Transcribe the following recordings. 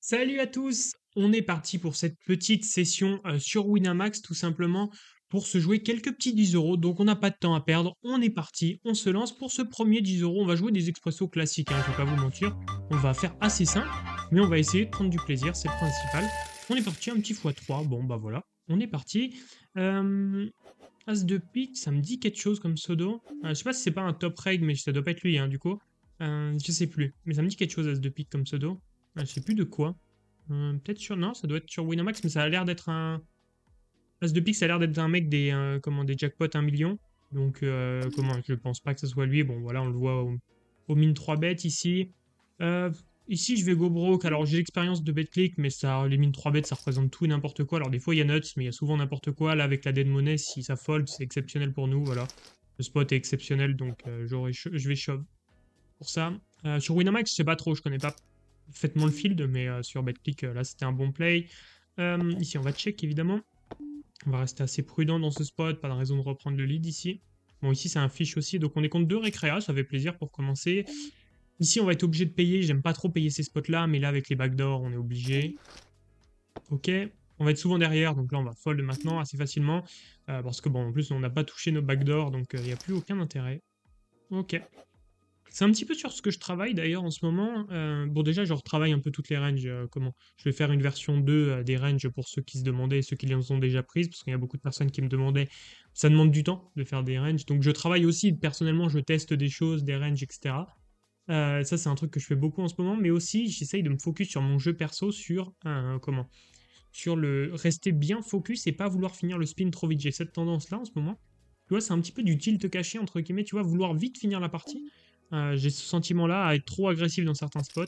Salut à tous! On est parti pour cette petite session sur Winamax, tout simplement pour se jouer quelques petits 10 euros. Donc on n'a pas de temps à perdre, on est parti, on se lance pour ce premier 10 euros. On va jouer des expressos classiques, hein, je vais pas vous mentir. On va faire assez simple, mais on va essayer de prendre du plaisir, c'est le principal. On est parti, un petit x3, bon bah voilà, on est parti. Euh, As de pique, ça me dit quelque chose comme pseudo. Je sais pas si c'est pas un top raid, mais ça doit pas être lui, hein, du coup. Je sais plus, mais ça me dit quelque chose, As de pique comme pseudo. Je sais plus de quoi. Peut-être sur... Non, ça doit être sur Winamax, mais ça a l'air d'être un... As de pique, ça a l'air d'être un mec des jackpots 1 million. Donc, je pense pas que ce soit lui. Bon, voilà, on le voit au mine 3 bêtes ici. Euh, Ici, je vais go broke. Alors, j'ai l'expérience de BetClick, mais ça, les mines 3 bêtes, ça représente tout et n'importe quoi. Alors, des fois, il y a nuts, mais il y a souvent n'importe quoi. Là, avec la dead money, si ça fold, c'est exceptionnel pour nous. Voilà. Le spot est exceptionnel, donc je vais shove pour ça. Sur Winamax, je sais pas trop, je connais pas parfaitement le field, mais sur BetClick, là, c'était un bon play. Ici, on va check, évidemment. On va rester assez prudent dans ce spot, pas de raison de reprendre le lead ici. Bon, ici, c'est un fish aussi, donc on est contre deux récréas, ça fait plaisir pour commencer. Ici, on va être obligé de payer, j'aime pas trop payer ces spots-là, mais là, avec les backdoors, on est obligé. Ok, on va être souvent derrière, donc là, on va fold maintenant assez facilement, parce que, bon, en plus, on n'a pas touché nos backdoors, donc il n'y a plus aucun intérêt. Ok. C'est un petit peu sur ce que je travaille d'ailleurs en ce moment. Bon, déjà, je retravaille un peu toutes les ranges. Comment? Je vais faire une version 2 des ranges pour ceux qui se demandaient et ceux qui les ont déjà prises, parce qu'il y a beaucoup de personnes qui me demandaient. Ça demande du temps de faire des ranges. Donc, je travaille aussi, personnellement, je teste des choses, des ranges, etc. Ça, c'est un truc que je fais beaucoup en ce moment, mais aussi, j'essaye de me focus sur mon jeu perso, sur sur le rester bien focus et pas vouloir finir le spin trop vite. J'ai cette tendance-là en ce moment. Tu vois, c'est un petit peu du tilt caché, entre guillemets, tu vois, vouloir vite finir la partie. J'ai ce sentiment-là à être trop agressif dans certains spots.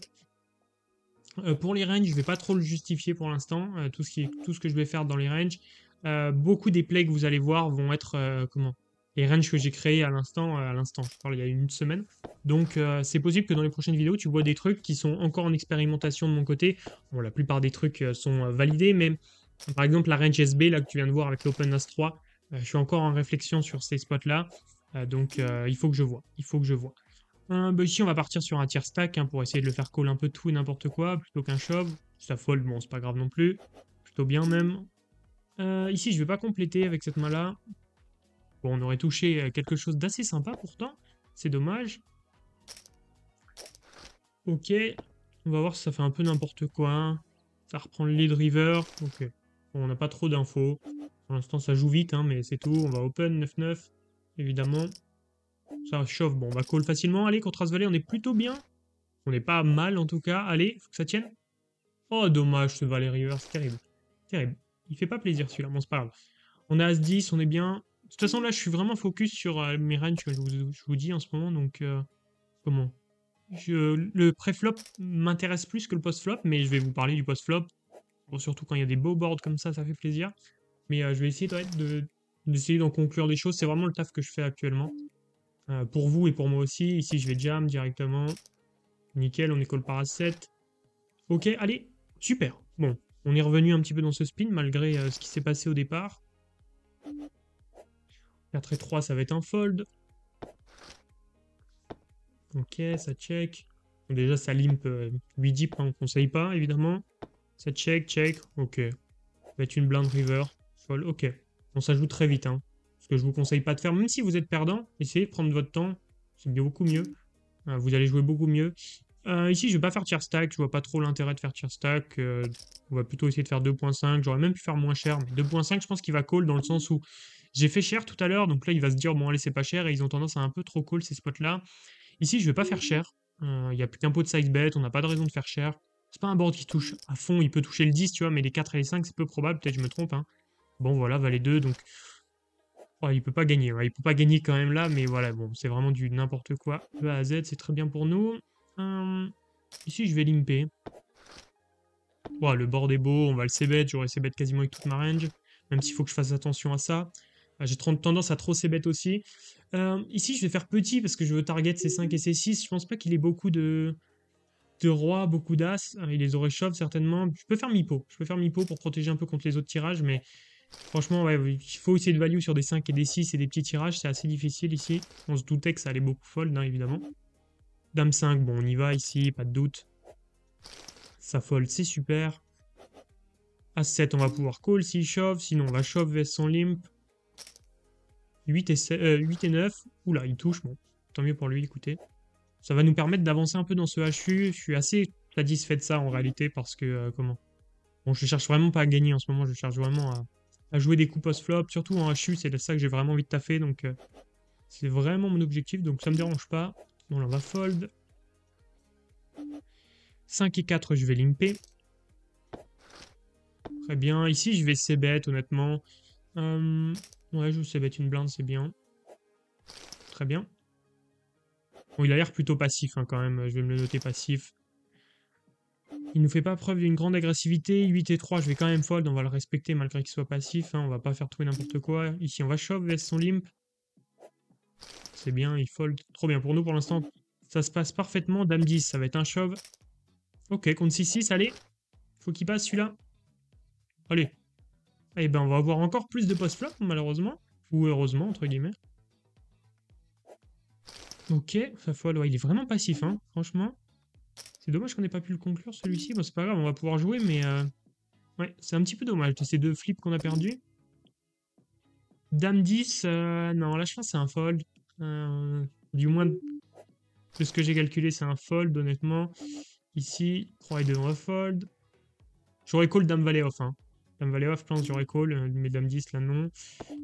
Pour les ranges, je vais pas trop le justifier pour l'instant. Tout ce que je vais faire dans les ranges. Beaucoup des plays que vous allez voir vont être les ranges que j'ai créés à l'instant, je parle il y a une semaine. Donc c'est possible que dans les prochaines vidéos, tu vois des trucs qui sont encore en expérimentation de mon côté. Bon, la plupart des trucs sont validés, mais par exemple la range SB là que tu viens de voir avec l'Open As 3, je suis encore en réflexion sur ces spots-là. Donc il faut que je vois. Il faut que je vois. Bah ici, on va partir sur un tier stack hein, pour essayer de le faire call un peu tout et n'importe quoi, plutôt qu'un shove. Si ça fold, bon, c'est pas grave non plus. Plutôt bien même. Ici, je vais pas compléter avec cette main-là. Bon, on aurait touché quelque chose d'assez sympa pourtant. C'est dommage. Ok. On va voir si ça fait un peu n'importe quoi. Hein. Ça reprend le lead river. Ok. Bon, on n'a pas trop d'infos. Pour l'instant, ça joue vite, hein, mais c'est tout. On va open 9-9, évidemment. Ça chauffe. Bon, on va call facilement. Allez, contre As-Valet, on est plutôt bien. On n'est pas mal en tout cas. Allez, faut que ça tienne. Oh, dommage ce Valet River, c'est terrible. Terrible. Il fait pas plaisir celui-là, bon, c'est pas grave. On a As-10, on est bien. De toute façon, là, je suis vraiment focus sur mes ranges que je vous dis en ce moment, donc comment le pré-flop m'intéresse plus que le post-flop, mais je vais vous parler du post-flop. Bon, surtout quand il y a des beaux boards comme ça fait plaisir. Mais je vais essayer d'essayer d'en conclure des choses. C'est vraiment le taf que je fais actuellement. Pour vous et pour moi aussi. Ici, je vais jam directement. Nickel, on est call par A7. Ok, allez, super. Bon, on est revenu un petit peu dans ce spin malgré ce qui s'est passé au départ. 4 et 3, ça va être un fold. Ok, ça check. Bon, déjà, ça limp 8 deep, hein, on conseille pas, évidemment. Ça check. Ok. Ça va être une blind river. Fold, ok. On s'ajoute très vite, hein. Ce que je vous conseille pas de faire, même si vous êtes perdant, essayez de prendre votre temps. C'est beaucoup mieux. Vous allez jouer beaucoup mieux. Ici, je vais pas faire tier stack. Je vois pas trop l'intérêt de faire tier stack. On va plutôt essayer de faire 2.5. J'aurais même pu faire moins cher. Mais 2.5, je pense qu'il va call dans le sens où j'ai fait cher tout à l'heure. Donc là, il va se dire, bon, allez, c'est pas cher. Et ils ont tendance à un peu trop call ces spots-là. Ici, je vais pas faire cher. Il n'y a plus qu'un pot de size bet. On n'a pas de raison de faire cher. C'est pas un board qui touche à fond. Il peut toucher le 10, tu vois. Mais les 4 et les 5, c'est peu probable. Peut-être que je me trompe. Hein. Bon, voilà, valet 2. Donc, oh, il peut pas gagner. Ouais, il peut pas gagner quand même là. Mais voilà, bon, c'est vraiment du n'importe quoi. E à Z, c'est très bien pour nous. Ici, je vais limper. Wow, le board est beau, on va le c-bet, j'aurai c-bet quasiment avec toute ma range, même s'il faut que je fasse attention à ça. J'ai tendance à trop c-bet aussi. Ici, je vais faire petit parce que je veux target C5 et C6. Je pense pas qu'il ait beaucoup de rois, beaucoup d'as. Il les aurait shove certainement. Je peux faire mi-pot. Je peux faire mi-pot pour protéger un peu contre les autres tirages, mais franchement, ouais, il faut essayer de value sur des 5 et des 6 et des petits tirages. C'est assez difficile ici. On se doutait que ça allait beaucoup fold, hein, évidemment. Dame 5, bon, on y va ici, pas de doute. Ça fold, c'est super. As-7, on va pouvoir call s'il shove. Sinon, on va shove vs son limp. 8 et 9. Oula, il touche. Bon, tant mieux pour lui, écoutez. Ça va nous permettre d'avancer un peu dans ce HU. Je suis assez satisfait de ça en réalité parce que, comment? Bon, je cherche vraiment pas à gagner en ce moment. Je cherche vraiment à jouer des coups post-flop. Surtout en HU, c'est ça que j'ai vraiment envie de taffer. Donc, c'est vraiment mon objectif. Donc, ça me dérange pas. Bon, là, on va fold. 5 et 4, je vais limper. Très bien. Ici, je vais c-bet, honnêtement. Ouais, je c-bet une blinde, c'est bien. Très bien. Bon, il a l'air plutôt passif, hein, quand même. Je vais me le noter passif. Il nous fait pas preuve d'une grande agressivité. 8 et 3, je vais quand même fold. On va le respecter malgré qu'il soit passif. Hein. On va pas faire tout et n'importe quoi. Ici, on va shove vs son limp. C'est bien, il fold. Trop bien. Pour nous, pour l'instant, ça se passe parfaitement. Dame 10, ça va être un shove. Ok, contre 6-6, allez. Faut qu'il passe celui-là. Allez. Eh ben, on va avoir encore plus de post-flop, malheureusement. Ou heureusement, entre guillemets. Ok, ça fold. Ouais, il est vraiment passif, hein, franchement. C'est dommage qu'on n'ait pas pu le conclure, celui-ci. Bon, c'est pas grave, on va pouvoir jouer, mais... Ouais, c'est un petit peu dommage de ces deux flips qu'on a perdus. Dame 10, non, là, je pense que c'est un fold. Du moins, de ce que j'ai calculé, c'est un fold, honnêtement. Ici, 3 et 2, on va fold. J'aurais call Dame Valet off, hein. Dame Valet off, je pense j'aurais call, mais Dame 10, là, non.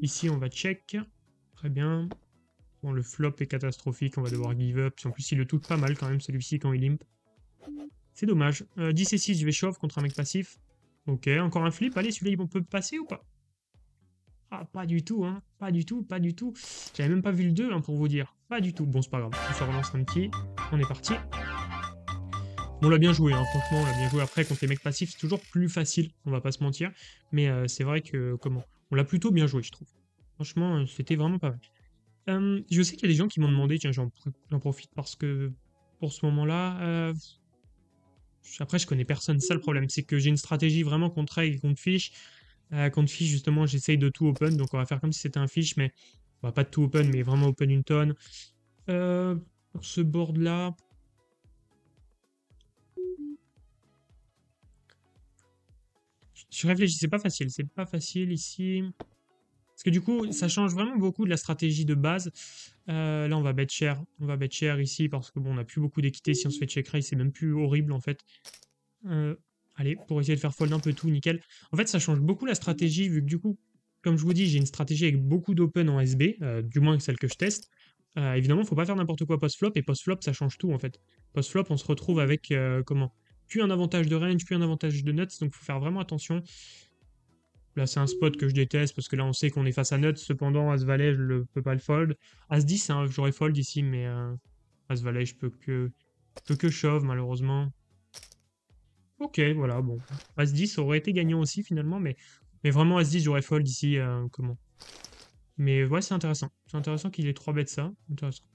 Ici, on va check. Très bien. Bon, le flop est catastrophique, on va devoir give up. En plus, il le touche pas mal quand même, celui-ci, quand il limp. C'est dommage. 10 et 6, je vais shove contre un mec passif. Ok, encore un flip. Allez, celui-là, on peut passer ou pas? Ah, pas du tout, hein. Pas du tout, pas du tout. J'avais même pas vu le 2, hein, pour vous dire. Pas du tout. Bon, c'est pas grave. On se relance un petit. On est parti. Bon, on l'a bien joué, hein. Franchement, on l'a bien joué. Après, contre les mecs passifs, c'est toujours plus facile. On va pas se mentir. Mais c'est vrai que, comment? On l'a plutôt bien joué, je trouve. Franchement, c'était vraiment pas mal. Je sais qu'il y a des gens qui m'ont demandé, tiens, j'en profite parce que pour ce moment-là, après, je connais personne. C'est ça le problème, c'est que j'ai une stratégie vraiment contre règle et contre fiche. Contre fiche, justement, j'essaye de tout open, donc on va faire comme si c'était un fiche, mais on va pas de tout open, mais vraiment open une tonne. Pour ce board-là, je réfléchis, c'est pas facile ici. Parce que du coup, ça change vraiment beaucoup de la stratégie de base. Là, on va bet cher. On va bet cher ici parce que bon, on n'a plus beaucoup d'équité. Si on se fait check raise, c'est même plus horrible en fait. Allez, pour essayer de faire fold un peu tout, nickel. En fait, ça change beaucoup la stratégie, vu que du coup, comme je vous dis, j'ai une stratégie avec beaucoup d'open en SB, du moins celle que je teste. Évidemment, faut pas faire n'importe quoi post-flop, et post-flop, ça change tout, en fait. Post-flop, on se retrouve avec, comment? Plus un avantage de range, plus un avantage de nuts, donc faut faire vraiment attention. Là, c'est un spot que je déteste, parce que là, on sait qu'on est face à nuts, cependant, As-Valet, je ne peux pas le fold. As-10, j'aurais fold ici, mais As-Valet, je peux que shove, malheureusement. Ok, voilà, bon. As-10 aurait été gagnant aussi finalement, mais vraiment As-10, j'aurais fold ici. Comment? Mais ouais, c'est intéressant. C'est intéressant qu'il ait 3 bêtes ça. Intéressant.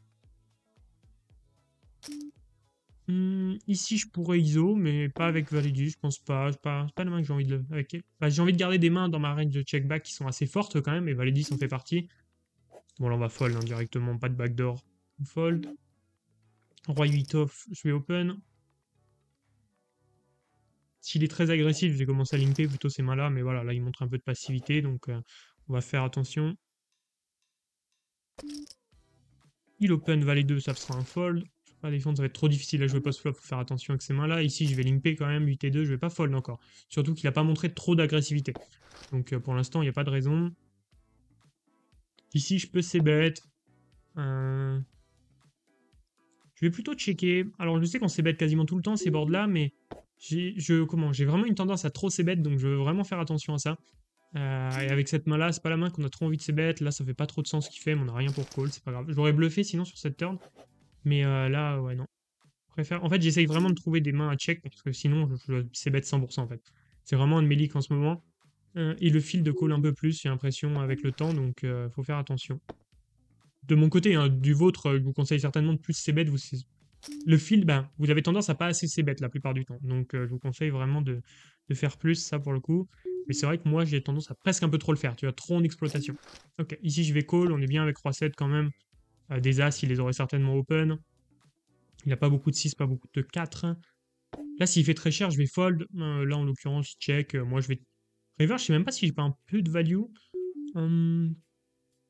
Ici, je pourrais ISO, mais pas avec Validus, je pense pas. C'est pas la main que j'ai envie de. J'ai envie de garder des mains dans ma range de check-back qui sont assez fortes quand même, et Validus en fait partie. Bon, là, on va fold hein, directement, pas de backdoor. On fold. Roi 8 off, je vais open. S'il est très agressif, je vais commencer à limper plutôt ces mains-là, mais voilà, là il montre un peu de passivité, donc on va faire attention. Il open valet 2, ça sera un fold. Je vais pas défendre, ça va être trop difficile à jouer post-flop, faut faire attention avec ces mains-là. Ici, je vais limper quand même, 8 et 2, je vais pas fold encore. Surtout qu'il a pas montré trop d'agressivité. Donc pour l'instant, il n'y a pas de raison. Ici, je peux c-bet. Je vais plutôt checker. Alors, je sais qu'on c-bet quasiment tout le temps, ces boards-là, mais j'ai vraiment une tendance à trop c-bet, donc je veux vraiment faire attention à ça. Et avec cette main-là, c'est pas la main qu'on a trop envie de c-bet. Là, ça fait pas trop de sens ce qu'il fait, mais on a rien pour call, c'est pas grave. J'aurais bluffé sinon sur cette turn. Mais là, ouais, non. En fait, j'essaye vraiment de trouver des mains à check, parce que sinon, je c-bet 100% en fait. C'est vraiment un mélique en ce moment. Et le fil de call un peu plus, j'ai l'impression, avec le temps, donc faut faire attention. De mon côté, hein, du vôtre, je vous conseille certainement de plus c-bet. Le fil, ben, vous avez tendance à pas assez c-bet la plupart du temps. Donc je vous conseille vraiment de faire plus, ça pour le coup. Mais c'est vrai que moi, j'ai tendance à presque un peu trop le faire. Tu vois, trop en exploitation. Ok, ici je vais call, on est bien avec Roi 7 quand même. Des As, il les aurait certainement open. Il n'a pas beaucoup de 6, pas beaucoup de 4. Là, s'il fait très cher, je vais fold. Là, en l'occurrence, check. Moi, je vais... River, je sais même pas si j'ai pas un peu de value. Hum,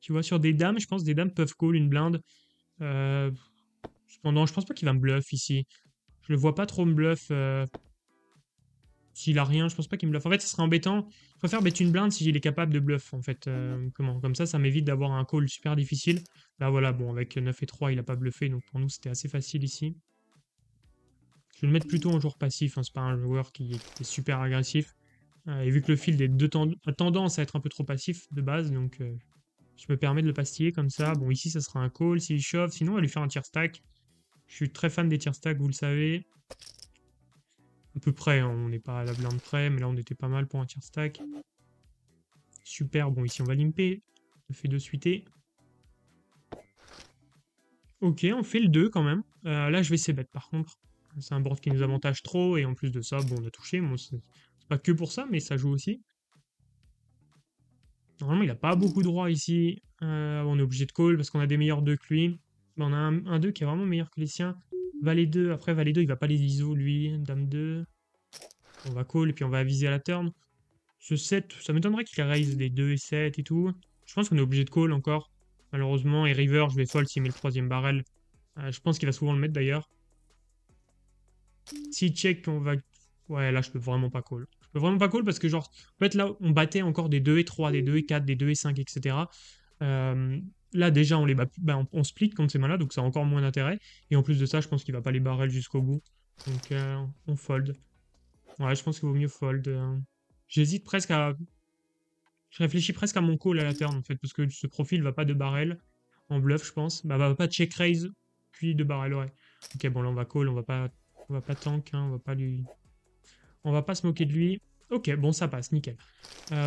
tu vois, sur des dames, je pense des dames peuvent call une blinde. Euh, Cependant, je pense pas qu'il va me bluff ici. Je le vois pas trop me bluff. S'il a rien, je pense pas qu'il me bluffe. En fait, ce serait embêtant. Je préfère bet une blinde si il est capable de bluff, en fait. Comme ça m'évite d'avoir un call super difficile. Là, voilà, bon, avec 9 et 3, il a pas bluffé, donc pour nous, c'était assez facile ici. Je vais le mettre plutôt en joueur passif, hein, c'est pas un joueur qui est super agressif. Et vu que le field a tendance à être un peu trop passif de base, donc je me permets de le pastiller comme ça. Bon, ici, ça sera un call s'il chauffe. Sinon, on va lui faire un tier stack. Je suis très fan des tier stacks, vous le savez. À peu près, hein, on n'est pas à la blinde près, mais là, on était pas mal pour un tier stack. Super, bon, ici, on va limper. On fait 2 suités. Ok, on fait le 2 quand même. Là, je vais c-bet par contre. C'est un board qui nous avantage trop, et en plus de ça, bon, on a touché. Bon, c'est pas que pour ça, mais ça joue aussi. Normalement, il a pas beaucoup de droits ici. On est obligé de call parce qu'on a des meilleurs 2 que lui. Mais on a un 2 qui est vraiment meilleur que les siens. Valet 2, après Valet 2, il va pas les ISO lui. Dame 2. On va call et puis on va aviser à la turn. Ce 7, ça m'étonnerait qu'il raise des 2 et 7 et tout. Je pense qu'on est obligé de call encore. Malheureusement, et river, je vais fold s'il met le troisième barrel. Je pense qu'il va souvent le mettre d'ailleurs. S'il check, on va... Ouais, là, je peux vraiment pas call. Je peux vraiment pas call parce que, genre, en fait, là, on battait encore des 2 et 3, des 2 et 4, des 2 et 5, etc. Euh, Là, déjà, on les bat, on split contre ces mains-là, donc ça a encore moins d'intérêt. Et en plus de ça, je pense qu'il va pas les barrel jusqu'au bout. Donc, on fold. Ouais, je pense qu'il vaut mieux fold. J'hésite presque à... Je réfléchis presque à mon call à la turn, en fait, parce que ce profil va pas de barrel en bluff, je pense. Bah, va pas check raise, puis de barrel, ouais. Ok, bon, là, on va call, on va pas tank, hein, on va pas se moquer de lui. Ok, bon, ça passe, nickel.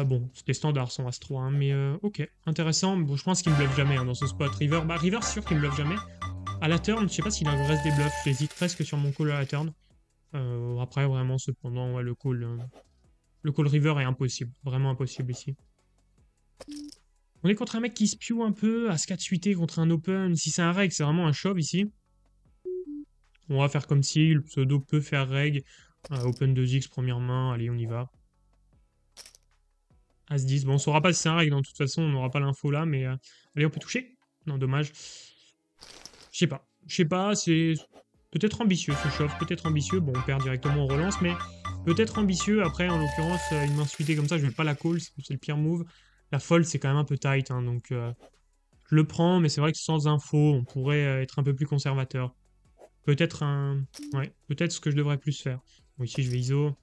Bon, c'était standard son As-3, hein, mais ok, intéressant. Bon, je pense qu'il me bluffe jamais hein, dans ce spot. River, bah River, c'est sûr qu'il me bluffe jamais. À la turn, je sais pas s'il a reste des bluffs. J'hésite presque sur mon call à la turn. Après, vraiment, cependant, ouais, le call River est impossible. Vraiment impossible ici. On est contre un mec qui spew un peu, à 4 suité contre un open. Si c'est un reg, c'est vraiment un shove ici. On va faire comme si le pseudo peut faire reg. Open 2x, première main, allez, on y va. As-10. Bon, on saura pas si c'est un règle, de toute façon, on n'aura pas l'info là, mais allez, on peut toucher. Non, dommage. Je sais pas. Je sais pas, c'est peut-être ambitieux ce shove, peut-être ambitieux. Bon, on perd directement en relance, mais peut-être ambitieux. Après, en l'occurrence, une main suitée comme ça, je vais pas la call, c'est le pire move. La fold, c'est quand même un peu tight, hein, donc je le prends, mais c'est vrai que sans info, on pourrait être un peu plus conservateur. Peut-être un... Ouais, peut-être ce que je devrais plus faire. Bon, ici, je vais ISO.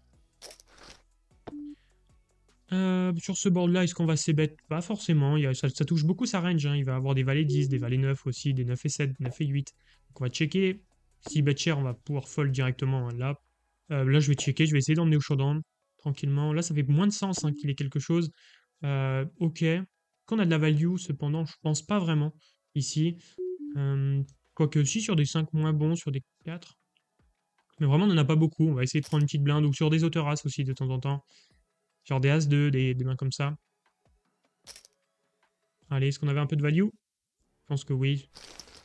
Sur ce board-là, est-ce qu'on va c-bet? Pas forcément. Ça touche beaucoup sa range, hein. Il va avoir des valets 10, des valets 9 aussi, des 9 et 7, 9 et 8. Donc on va checker. Si bet cher, on va pouvoir fold directement, hein, là. Là, je vais checker. Je vais essayer d'emmener au showdown tranquillement. Là, ça fait moins de sens hein, qu'il ait quelque chose. Ok. Qu'on a de la value, cependant, je pense pas vraiment ici. Quoique aussi sur des 5 moins bons, sur des 4. Mais vraiment, on n'en a pas beaucoup. On va essayer de prendre une petite blinde ou sur des auteurs as aussi de temps en temps. Genre des As-2, des mains comme ça. Allez, est-ce qu'on avait un peu de value? Je pense que oui.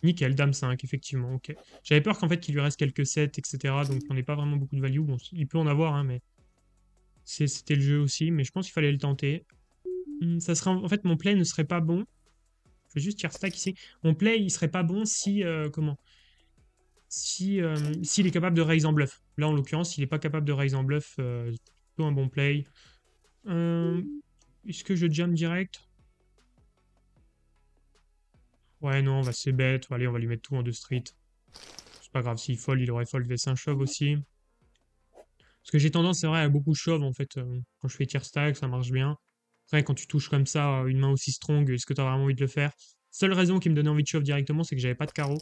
Nickel, Dame 5, effectivement, ok. J'avais peur qu'en fait qu'il lui reste quelques 7, etc. Donc on n'ait pas vraiment beaucoup de value. Bon, il peut en avoir, hein, mais c'était le jeu aussi. Mais je pense qu'il fallait le tenter. Ça serait en fait, mon play ne serait pas bon. Je vais juste tier stack ici. Mon play, il serait pas bon si... comment si, s'il est capable de raise en bluff. Là, en l'occurrence, s'il n'est pas capable de raise en bluff, c'est plutôt un bon play. Est-ce que je jam direct? Ouais, non, on va c'est bête. Allez, on va lui mettre tout en 2 street. C'est pas grave, s'il fold, il aurait fold vs 1 shove aussi. Parce que j'ai tendance, c'est vrai, à beaucoup shove en fait. Quand je fais tier stack, ça marche bien. Après, quand tu touches comme ça une main aussi strong, est-ce que tu as vraiment envie de le faire? Seule raison qui me donnait envie de shove directement, c'est que j'avais pas de carreau.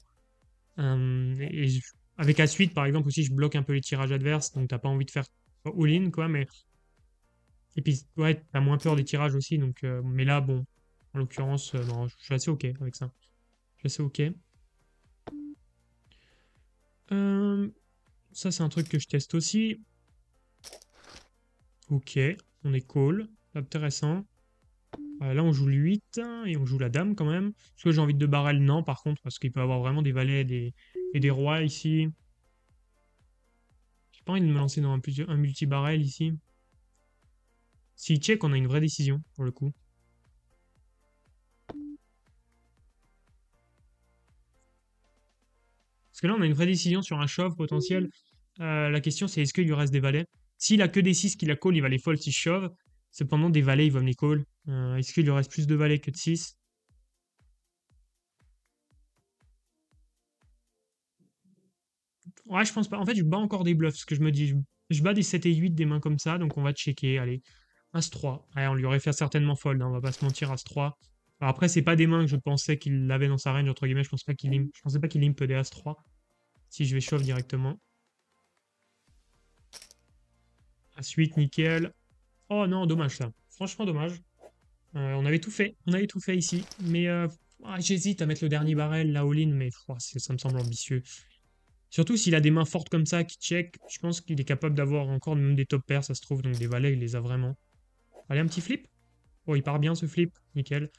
Avec la suite, par exemple, aussi, je bloque un peu les tirages adverses, donc t'as pas envie de faire all-in, quoi. Mais... Et puis, ouais, t'as moins peur des tirages aussi, donc... Mais là, bon, en l'occurrence, non, je suis assez ok avec ça. Je suis assez ok. Ça, c'est un truc que je teste aussi. Ok, on est call. Intéressant. Là, on joue le 8 et on joue la dame quand même. Est-ce que j'ai envie de barrel? Non, par contre, parce qu'il peut avoir vraiment des valets et des rois ici. J'ai pas envie de me lancer dans un multi-barrel ici. S'il check, on a une vraie décision, pour le coup. Parce que là, on a une vraie décision sur un shove potentiel. La question, c'est est-ce qu'il lui reste des valets? S'il a que des 6 qu'il a call, il va les fold si je shove. Cependant, des valets, il va me les call. Est-ce qu'il lui reste plus de valets que de 6? Ouais, je pense pas. En fait, je bats encore des bluffs, ce que je me dis. Je bats des 7 et 8, des mains comme ça, donc on va checker. Allez, As-3. Ouais, on lui aurait fait certainement fold, hein, on va pas se mentir, As-3. Alors après, c'est pas des mains que je pensais qu'il avait dans sa range, entre guillemets. Je pensais pas qu'il limp des As-3. Si je vais shove directement. As-8, nickel. Oh non, dommage ça. Franchement, dommage. On avait tout fait. On avait tout fait ici. Mais j'hésite à mettre le dernier barrel, la all-in, mais ça me semble ambitieux. Surtout s'il a des mains fortes comme ça qui check, je pense qu'il est capable d'avoir encore même des top pairs, ça se trouve, donc des valets, il les a vraiment. Allez, un petit flip. Oh, il part bien ce flip, nickel.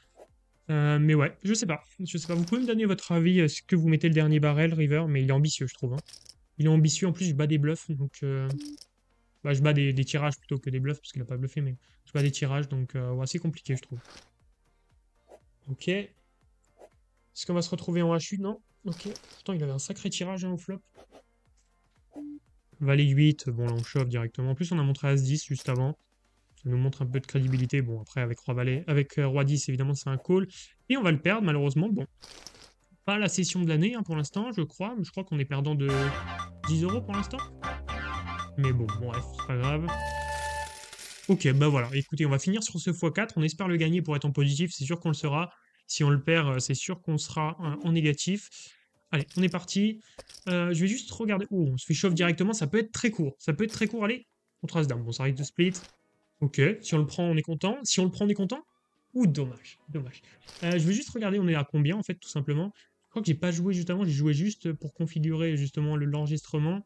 Mais ouais, je sais pas. Je sais pas. Vous pouvez me donner votre avis, est-ce que vous mettez le dernier barrel, River, mais il est ambitieux, je trouve, hein. Il est ambitieux, en plus, je bats des bluffs, donc... Bah, je bats des tirages plutôt que des bluffs, parce qu'il a pas bluffé, mais je bats des tirages, donc ouais, assez compliqué, je trouve. Ok. Est-ce qu'on va se retrouver en HU? Non. Ok. Pourtant, il avait un sacré tirage hein, au flop. Valet 8, bon là on chauffe directement. En plus on a montré As-10 juste avant. Ça nous montre un peu de crédibilité. Bon après avec Roi Valet, avec Roi 10 évidemment c'est un call. Et on va le perdre malheureusement. Bon, pas la session de l'année hein, pour l'instant je crois. Mais je crois qu'on est perdant de 10 euros pour l'instant. Mais bon, bref, c'est pas grave. Ok, bah voilà. Écoutez, on va finir sur ce x4. On espère le gagner pour être en positif. C'est sûr qu'on le sera. Si on le perd, c'est sûr qu'on sera en négatif. Allez, on est parti. Je vais juste regarder. Oh, on se fait chauffe directement. Ça peut être très court. Ça peut être très court. Allez, on trace dame. Bon, ça risque de split. Ok, si on le prend, on est content. Si on le prend, on est content. Ouh, dommage. Dommage. Je vais juste regarder, on est à combien, en fait, tout simplement. Je crois que j'ai pas joué juste avant. J'ai joué juste pour configurer, justement, l'enregistrement.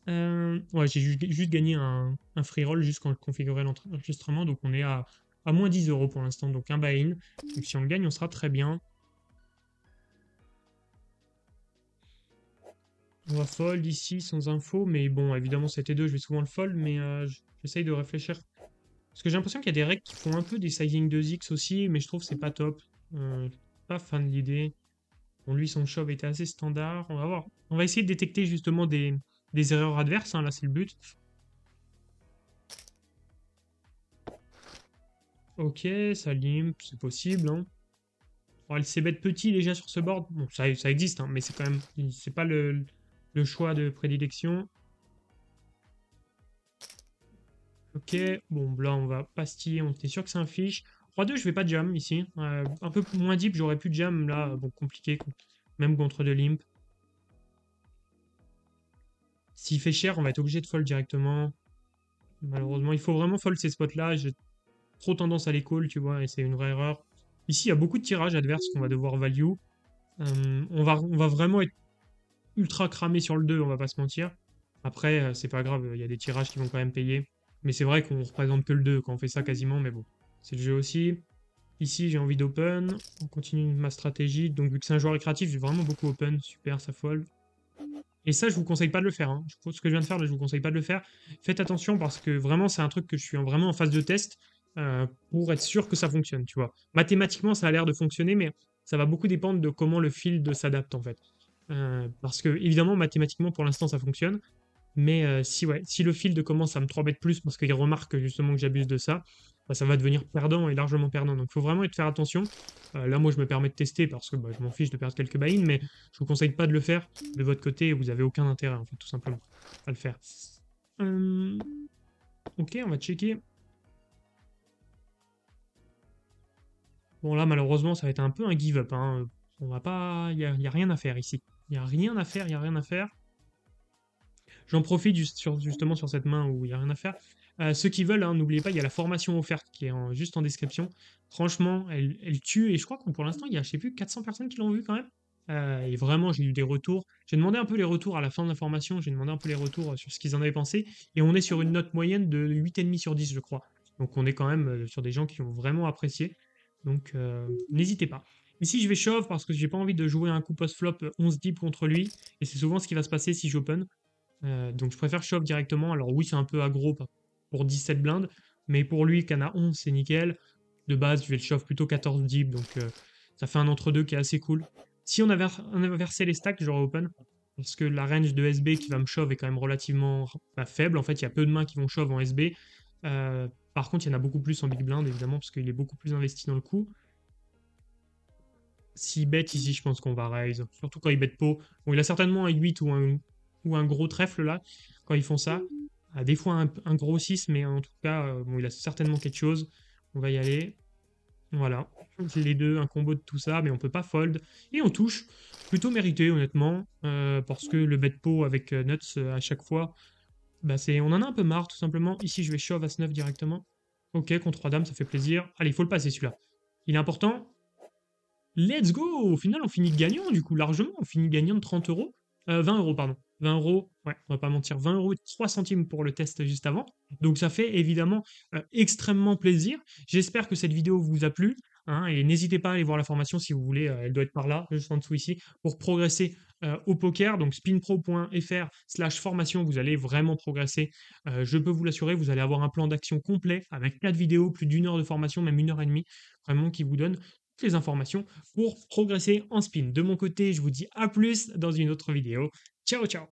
Ouais, j'ai juste gagné un free roll juste quand je configurais l'enregistrement. Donc, on est à moins 10 euros pour l'instant. Donc, un buy-in. Donc, si on le gagne, on sera très bien. On va fold ici sans info, mais bon, évidemment, 7 et 2, je vais souvent le fold, mais j'essaye de réfléchir. Parce que j'ai l'impression qu'il y a des règles qui font un peu des sizing 2x aussi, mais je trouve que c'est pas top. Je suis pas fan de l'idée. Bon, lui, son shove était assez standard. On va voir. On va essayer de détecter justement des erreurs adverses, hein, là, c'est le but. Ok, ça limp, c'est possible, hein. Bon, elle s'est bête petit déjà sur ce board. Bon, ça existe, hein, mais c'est quand même... C'est pas le choix de prédilection. Ok, bon là on va pastiller, on était sûr que c'est un fiche. 3-2, je vais pas jam ici. Un peu moins deep, j'aurais pu jam là, bon compliqué, même contre de limp. S'il fait cher, on va être obligé de fold directement. Malheureusement, il faut vraiment fold ces spots-là. J'ai trop tendance à les call, tu vois, et c'est une vraie erreur. Ici, il y a beaucoup de tirages adverses qu'on va devoir value. On va vraiment être ultra cramé sur le 2, on va pas se mentir. Après, c'est pas grave, il y a des tirages qui vont quand même payer. Mais c'est vrai qu'on représente que le 2 quand on fait ça quasiment, mais bon, c'est le jeu aussi. Ici, j'ai envie d'open. On continue ma stratégie. Donc, vu que c'est un joueur récréatif, j'ai vraiment beaucoup open. Super, ça fold. Et ça, je vous conseille pas de le faire, hein. Ce que je viens de faire, là, je vous conseille pas de le faire. Faites attention parce que vraiment, c'est un truc que je suis vraiment en phase de test pour être sûr que ça fonctionne, tu vois. Mathématiquement, ça a l'air de fonctionner, mais ça va beaucoup dépendre de comment le field s'adapte, en fait. Parce que, évidemment, mathématiquement, pour l'instant, ça fonctionne. Mais si le field commence à me 3 bêtes plus parce qu'il remarque justement que j'abuse de ça, bah, ça va devenir perdant et largement perdant. Donc il faut vraiment faire attention. Là, moi, je me permets de tester parce que bah, je m'en fiche de perdre quelques buy-in, mais je vous conseille pas de le faire de votre côté. Vous avez aucun intérêt, en fait, tout simplement, à le faire. Ok, on va checker. Bon, là, malheureusement, ça va être un peu un give-up, hein. On va pas... y a rien à faire ici. Il n'y a rien à faire, il n'y a rien à faire. J'en profite justement sur cette main où il n'y a rien à faire. Ceux qui veulent, hein, n'oubliez pas, il y a la formation offerte qui est juste en description. Franchement, elle tue. Et je crois que pour l'instant, il y a, je sais plus, 400 personnes qui l'ont vu quand même. Et vraiment, j'ai eu des retours. J'ai demandé un peu les retours à la fin de la formation. J'ai demandé un peu les retours sur ce qu'ils en avaient pensé. Et on est sur une note moyenne de 8,5 sur 10, je crois. Donc on est quand même sur des gens qui ont vraiment apprécié. Donc n'hésitez pas. Ici, je vais shove parce que j'ai pas envie de jouer un coup post-flop 11 deep contre lui. Et c'est souvent ce qui va se passer si j'open. Donc je préfère shove directement. Alors oui, c'est un peu aggro pour 17 blindes, mais pour lui, Cana 11, c'est nickel. De base, je vais le shove plutôt 14 deep, donc ça fait un entre-deux qui est assez cool. Si on avait versé les stacks, j'aurais open, parce que la range de SB qui va me shove est quand même relativement faible. En fait, il y a peu de mains qui vont shove en SB. Par contre, il y en a beaucoup plus en big blind, évidemment, parce qu'il est beaucoup plus investi dans le coup. S'il bet ici, je pense qu'on va raise. Surtout quand il bet pot. Bon, il a certainement un 8 ou un gros trèfle là, quand ils font ça. Des fois un gros 6, mais en tout cas, bon, il a certainement quelque chose. On va y aller. Voilà. Les deux, un combo de tout ça, mais on peut pas fold. Et on touche. Plutôt mérité, honnêtement. Parce que le bet pot avec nuts à chaque fois, bah on en a un peu marre, tout simplement. Ici, je vais shove as 9 directement. Ok, contre 3 dames, ça fait plaisir. Allez, il faut le passer celui-là. Il est important. Let's go! Au final, on finit gagnant, du coup, largement. On finit gagnant de 30 euros. 20 euros, pardon. 20 euros, ouais, on va pas mentir. 20 euros et 3 centimes pour le test juste avant. Donc, ça fait évidemment extrêmement plaisir. J'espère que cette vidéo vous a plu. Hein, et n'hésitez pas à aller voir la formation si vous voulez. Elle doit être par là, juste en dessous ici, pour progresser au poker. Donc, spinpro.fr/formation, vous allez vraiment progresser. Je peux vous l'assurer, vous allez avoir un plan d'action complet avec 4 vidéos, plus d'une heure de formation, même une heure et demie, vraiment qui vous donne les informations pour progresser en spin. De mon côté, je vous dis à plus dans une autre vidéo. Ciao, ciao!